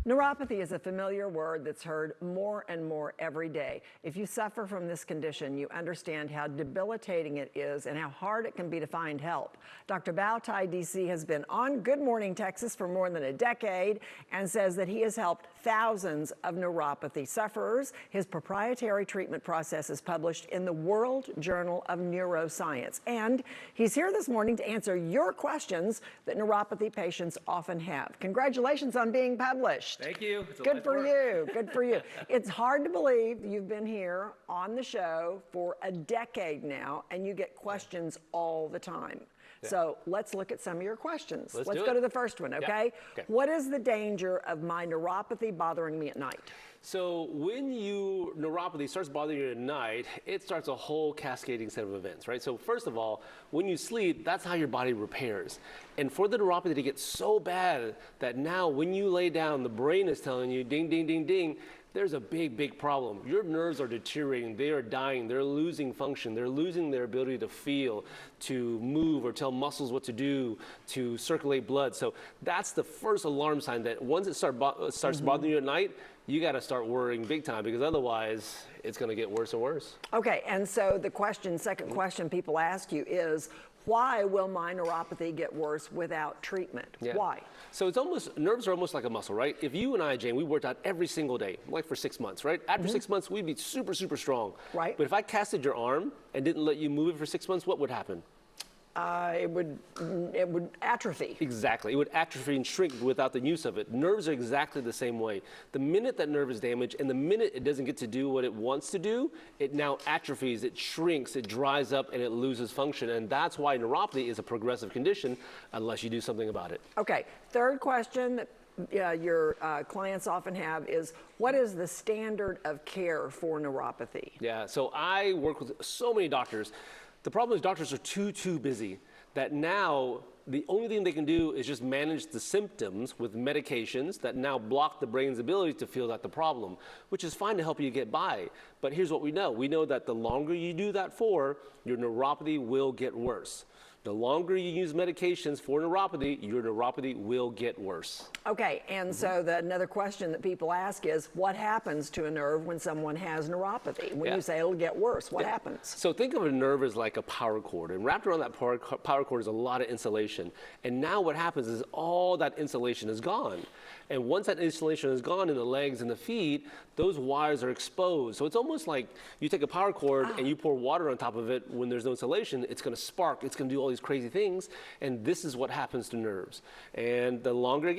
Neuropathy is a familiar word that's heard more and more every day. If you suffer from this condition, you understand how debilitating it is and how hard it can be to find help. Dr. Bowtie, DC, has been on Good Morning Texas for more than a decade and says that he has helped thousands of neuropathy sufferers. His proprietary treatment process is published in the World Journal of Neuroscience. And he's here this morning to answer your questions that neuropathy patients often have. Congratulations on being published. Thank you. Good for you. Good for you. It's hard to believe you've been here on the show for a decade now, and you get questions all the time. Yeah. So let's look at some of your questions. Let's go to the first one, okay? Yeah. Okay? What is the danger of my neuropathy bothering me at night? So when neuropathy starts bothering you at night, it starts a whole cascading set of events, right? So first of all, when you sleep, that's how your body repairs. And for the neuropathy to get so bad that now when you lay down, the brain is telling you, ding, ding, ding, ding, there's a big, big problem. Your nerves are deteriorating, they are dying, they're losing function, they're losing their ability to feel, to move or tell muscles what to do, to circulate blood. So that's the first alarm sign that once it starts bothering you at night, you got to start worrying big time, because otherwise it's going to get worse and worse. Okay, and so the second question people ask you is, why will my neuropathy get worse without treatment? Yeah. Why? So nerves are almost like a muscle, right? If you and I, Jane, we worked out every single day, like for 6 months, right? After 6 months, we'd be super, super strong. Right. But if I casted your arm and didn't let you move it for 6 months, what would happen? It would atrophy. Exactly. It would atrophy and shrink without the use of it. Nerves are exactly the same way. The minute that nerve is damaged and the minute it doesn't get to do what it wants to do, it now atrophies, it shrinks, it dries up, and it loses function. And that's why neuropathy is a progressive condition unless you do something about it. Okay. Third question that your clients often have is, what is the standard of care for neuropathy? Yeah. So I work with so many doctors. The problem is doctors are too busy that now the only thing they can do is just manage the symptoms with medications that now block the brain's ability to feel out the problem, which is fine to help you get by. But here's what we know. We know that the longer you do that for, your neuropathy will get worse. The longer you use medications for neuropathy, your neuropathy will get worse. Okay, and so another question that people ask is, what happens to a nerve when someone has neuropathy? When you say it'll get worse, what happens? So think of a nerve as like a power cord, and wrapped around that power cord is a lot of insulation. And now what happens is all that insulation is gone. And once that insulation is gone in the legs and the feet, those wires are exposed. So it's almost like you take a power cord and you pour water on top of it when there's no insulation, it's going to spark, it's going to do all these crazy things, and this is what happens to nerves. And the longer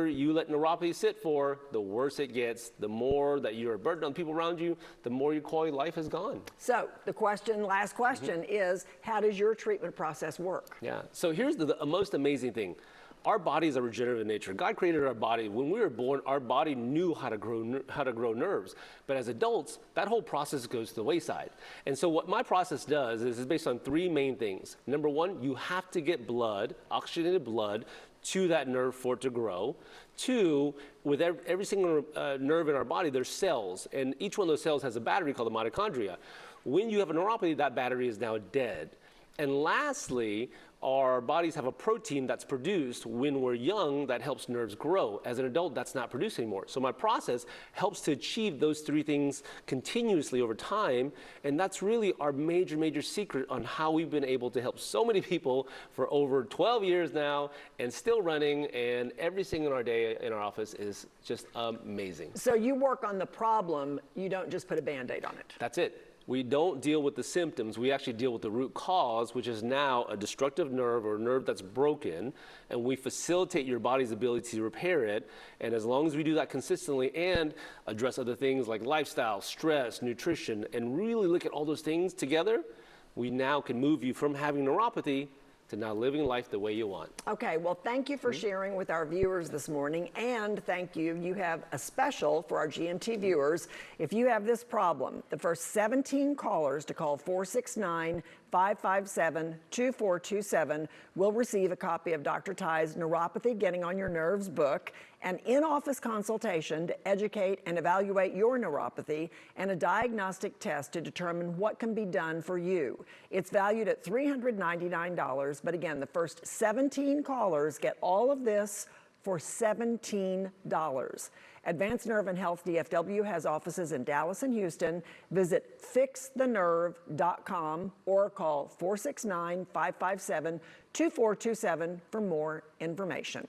you let neuropathy sit for, the worse it gets, the more that you're a burden on people around you, the more your quality of life is gone. So the last question is, how does your treatment process work? Yeah, so here's the most amazing thing. Our bodies are regenerative in nature. God created our body. When we were born, our body knew how to grow nerves. But as adults, that whole process goes to the wayside. And so what my process does is based on three main things. Number one, you have to get blood, oxygenated blood, to that nerve for it to grow. Two, with every single nerve in our body, there's cells. And each one of those cells has a battery called the mitochondria. When you have a neuropathy, that battery is now dead. And lastly, our bodies have a protein that's produced when we're young that helps nerves grow. As an adult, that's not produced anymore. So my process helps to achieve those three things continuously over time, and that's really our major secret on how we've been able to help so many people for over 12 years now and still running, and every single day in our office is just amazing. So you work on the problem, you don't just put a Band-Aid on it. That's it. We don't deal with the symptoms, we actually deal with the root cause, which is now a destructive nerve or a nerve that's broken, and we facilitate your body's ability to repair it. And as long as we do that consistently and address other things like lifestyle, stress, nutrition, and really look at all those things together, we now can move you from having neuropathy to now living life the way you want. Okay, well, thank you for sharing with our viewers this morning, and thank you. You have a special for our GMT viewers. If you have this problem, the first 17 callers to call 469-557-2427 will receive a copy of Dr. Ty's Neuropathy Getting on Your Nerves book, an in-office consultation to educate and evaluate your neuropathy, and a diagnostic test to determine what can be done for you. It's valued at $399, but again, the first 17 callers get all of this for $17. Advanced Nerve and Health DFW has offices in Dallas and Houston. Visit fixthenerve.com or call 469-557-2427 for more information.